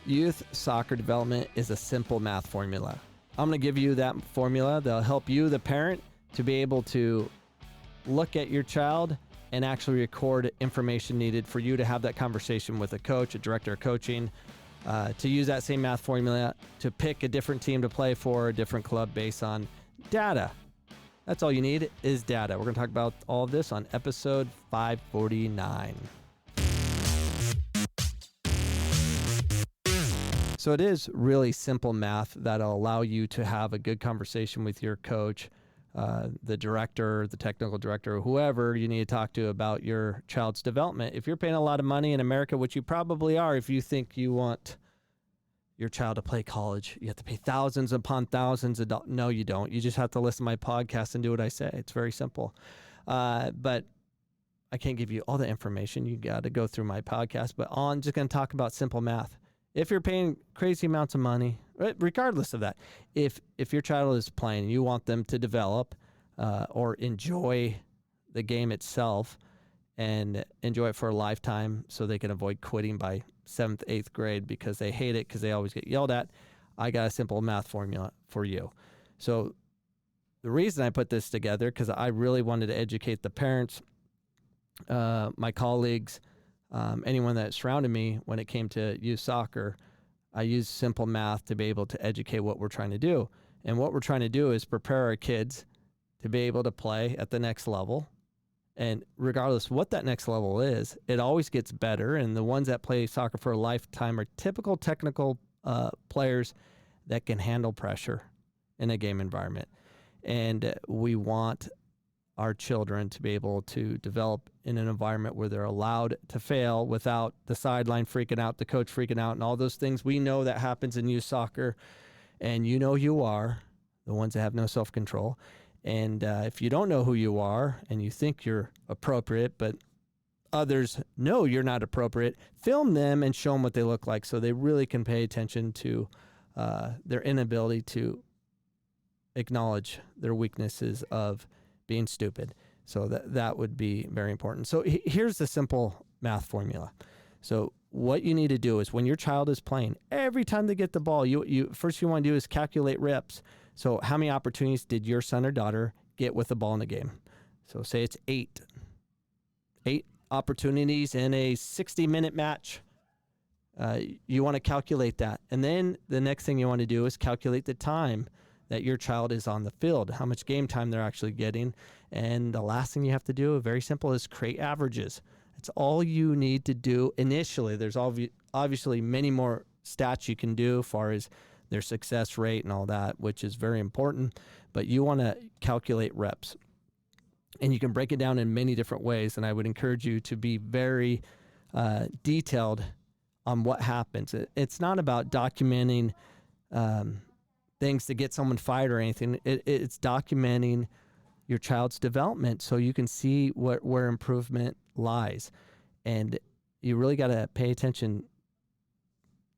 Youth soccer development is a simple math formula. I'm going to give you that formula that'll help you, the parent, to be able to look at your child and actually record information needed for you to have that conversation with a coach, a director of coaching, to use that same math formula to pick a different team to play for, a different club based on data. That's all you need is data. We're going to talk about all of this on episode 549. So it is really simple math that'll allow you to have a good conversation with your coach, the director, the technical director, whoever you need to talk to about your child's development. If you're paying a lot of money in America, which you probably are, if you think you want your child to play college, you have to pay thousands upon thousands of dollars. No, you don't. You just have to listen to my podcast and do what I say. It's very simple. But I can't give you all the information. You got to go through my podcast. But I'm just going to talk about simple math. If you're paying crazy amounts of money, regardless of that, if your child is playing, you want them to develop or enjoy the game itself and enjoy it for a lifetime so they can avoid quitting by 7th, 8th grade because they hate it because they always get yelled at, I got a simple math formula for you. So the reason I put this together, because I really wanted to educate the parents, my colleagues, anyone that surrounded me when it came to youth soccer. I use simple math to be able to educate what we're trying to do. And what we're trying to do is prepare our kids to be able to play at the next level. And regardless of what that next level is, it always gets better. And the ones that play soccer for a lifetime are typical technical players that can handle pressure in a game environment. And we want our children to be able to develop in an environment where they're allowed to fail without the sideline freaking out, the coach freaking out, and all those things. We know that happens in youth soccer, and you know you are, the ones that have no self-control. And if you don't know who you are and you think you're appropriate, but others know you're not appropriate, film them and show them what they look like so they really can pay attention to their inability to acknowledge their weaknesses of being stupid. So that would be very important. So here's the simple math formula. So what you need to do is when your child is playing, every time they get the ball, you first you want to do is calculate reps. So how many opportunities did your son or daughter get with the ball in the game? So say it's 8. 8 opportunities in a 60-minute match. You want to calculate that. And then the next thing you want to do is calculate the time that your child is on the field, how much game time they're actually getting. And the last thing you have to do, very simple, is create averages. It's all you need to do initially. There's obviously many more stats you can do as far as their success rate and all that, which is very important. But you want to calculate reps. And you can break it down in many different ways. And I would encourage you to be very detailed on what happens. It's not about documenting things to get someone fired or anything. It's documenting your child's development so you can see where improvement lies. And you really got to pay attention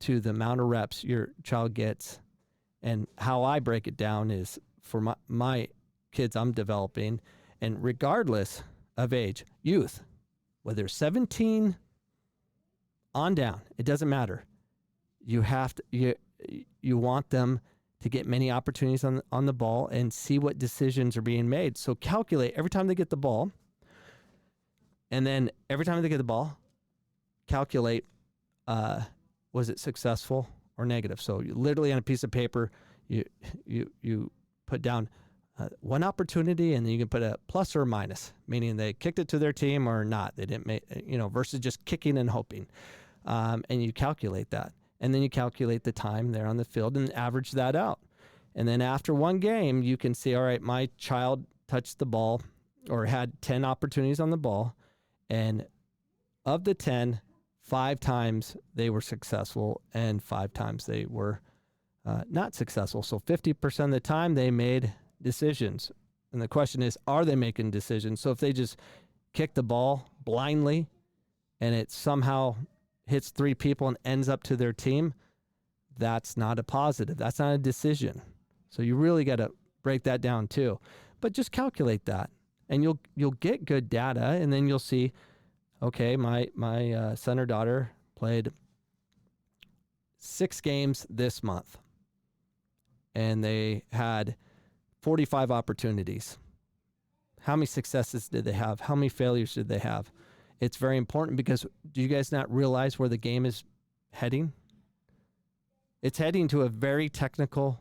to the amount of reps your child gets. And how I break it down is for my kids I'm developing, and regardless of age, youth, whether 17 on down, it doesn't matter. You have to, you want them to get many opportunities on the ball and see what decisions are being made. So calculate every time they get the ball, and then every time they get the ball, calculate, was it successful or negative? So you literally on a piece of paper, you put down one opportunity, and then you can put a plus or minus, meaning they kicked it to their team or not. They didn't make, versus just kicking and hoping. And you calculate that. And then you calculate the time there on the field and average that out. And then after one game, you can see, all right, my child touched the ball or had 10 opportunities on the ball. And of the 10, 5 times they were successful and 5 times they were not successful. So 50% of the time they made decisions. And the question is, are they making decisions? So if they just kick the ball blindly and it somehow hits 3 people and ends up to their team, that's not a positive. That's not a decision. So you really got to break that down too. But just calculate that, and you'll get good data, and then you'll see, okay, my son or daughter played 6 games this month, and they had 45 opportunities. How many successes did they have? How many failures did they have? It's very important because do you guys not realize where the game is heading? It's heading to a very technical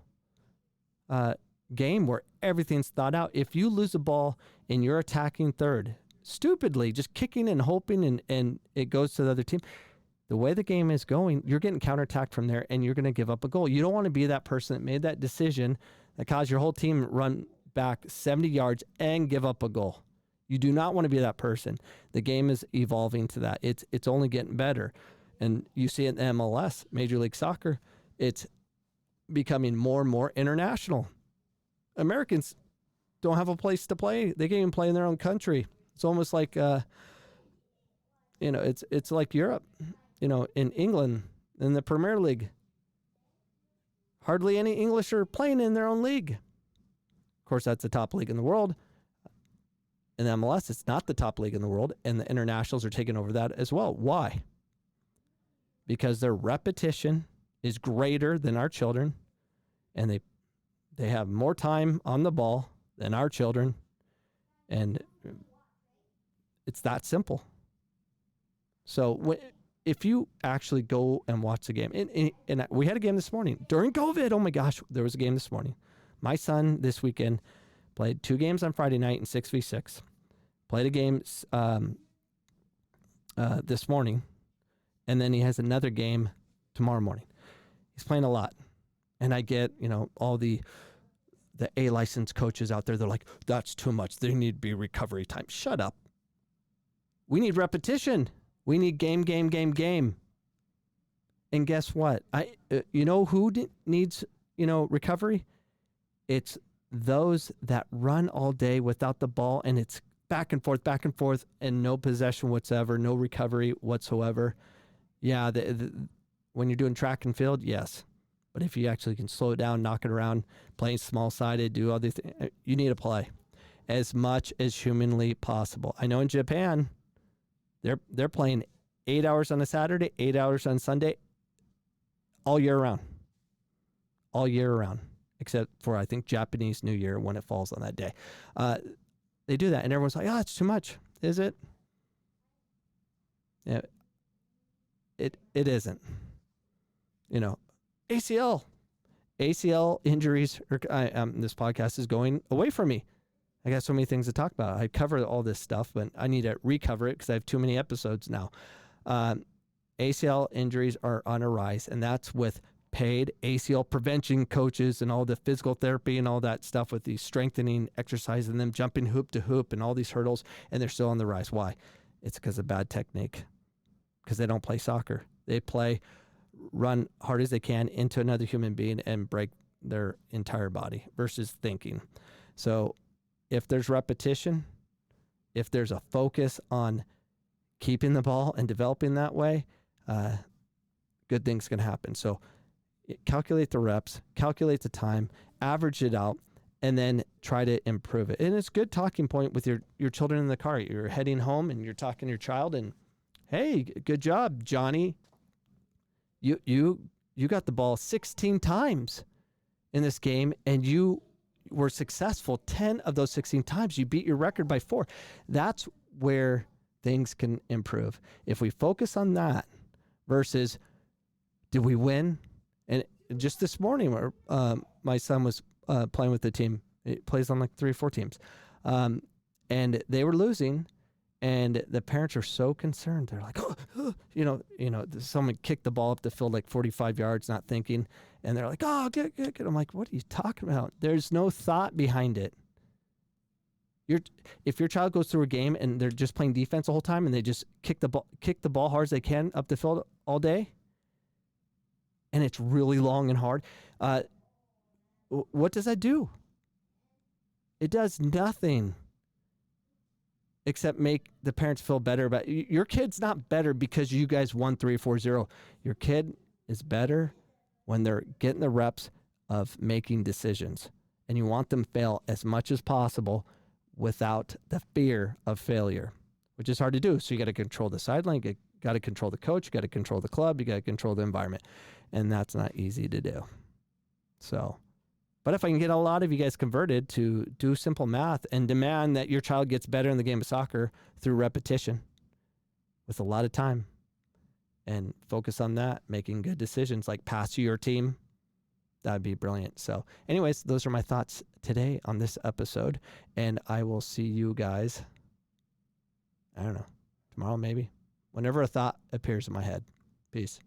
game where everything's thought out. If you lose a ball and you're attacking third, stupidly, just kicking and hoping and it goes to the other team, the way the game is going, you're getting counterattacked from there and you're going to give up a goal. You don't want to be that person that made that decision that caused your whole team run back 70 yards and give up a goal. You do not want to be that person. The game is evolving to that. It's only getting better. And you see it in MLS, Major League Soccer, it's becoming more and more international. Americans don't have a place to play. They can't even play in their own country. It's almost like, it's like Europe, in England, in the Premier League. Hardly any English are playing in their own league. Of course, that's the top league in the world. In MLS, it's not the top league in the world, and the internationals are taking over that as well. Why? Because their repetition is greater than our children, and they have more time on the ball than our children, and it's that simple. So if you actually go and watch the game, and we had a game this morning during COVID. Oh my gosh, there was a game this morning. My son this weekend played 2 games on Friday night in 6v6. Played a game this morning, and then he has another game tomorrow morning. He's playing a lot. And I get, all the A-licensed coaches out there, they're like, that's too much. There need to be recovery time. Shut up. We need repetition. We need game. And guess what? Who needs, recovery? It's those that run all day without the ball, and it's back and forth, and no possession whatsoever, no recovery whatsoever. Yeah, when you're doing track and field, yes. But if you actually can slow it down, knock it around, playing small-sided, do all these things, you need to play as much as humanly possible. I know in Japan, they're playing 8 hours on a Saturday, 8 hours on Sunday, all year round. All year round. Except for, I think, Japanese New Year when it falls on that day. They do that, and everyone's like, it's too much. Is it? Yeah, it isn't. ACL injuries, this podcast is going away from me. I got so many things to talk about. I cover all this stuff, but I need to recover it because I have too many episodes now. ACL injuries are on a rise, and that's with paid ACL prevention coaches and all the physical therapy and all that stuff with the strengthening exercise and them jumping hoop to hoop and all these hurdles, and they're still on the rise. Why? It's because of bad technique, because they don't play soccer. They run hard as they can into another human being and break their entire body versus thinking. So if there's repetition, if there's a focus on keeping the ball and developing that way, good things can happen. So calculate the reps, calculate the time, average it out, and then try to improve it. And it's a good talking point with your children in the car. You're heading home and you're talking to your child and, hey, good job, Johnny. You got the ball 16 times in this game, and you were successful 10 of those 16 times. You beat your record by 4. That's where things can improve. If we focus on that versus did we win? And just this morning, where my son was playing with the team. It plays on like 3 or 4 teams. And they were losing, and the parents are so concerned. They're like, someone kicked the ball up the field like 45 yards, not thinking. And they're like, get. I'm like, what are you talking about? There's no thought behind it. If your child goes through a game and they're just playing defense the whole time and they just kick the ball hard as they can up the field all day, and it's really long and hard, what does that do? It does nothing except make the parents feel better about it. Your kid's not better because you guys won 3-4-0. Your kid is better when they're getting the reps of making decisions. And you want them to fail as much as possible without the fear of failure, which is hard to do. So you got to control the sideline, you got to control the coach, you got to control the club, you got to control the environment. and that's not easy to do. So, but if I can get a lot of you guys converted to do simple math and demand that your child gets better in the game of soccer through repetition with a lot of time, and focus on that, making good decisions like pass to your team, that'd be brilliant. So anyways, those are my thoughts today on this episode, and I will see you guys, I don't know, tomorrow maybe, whenever a thought appears in my head. Peace.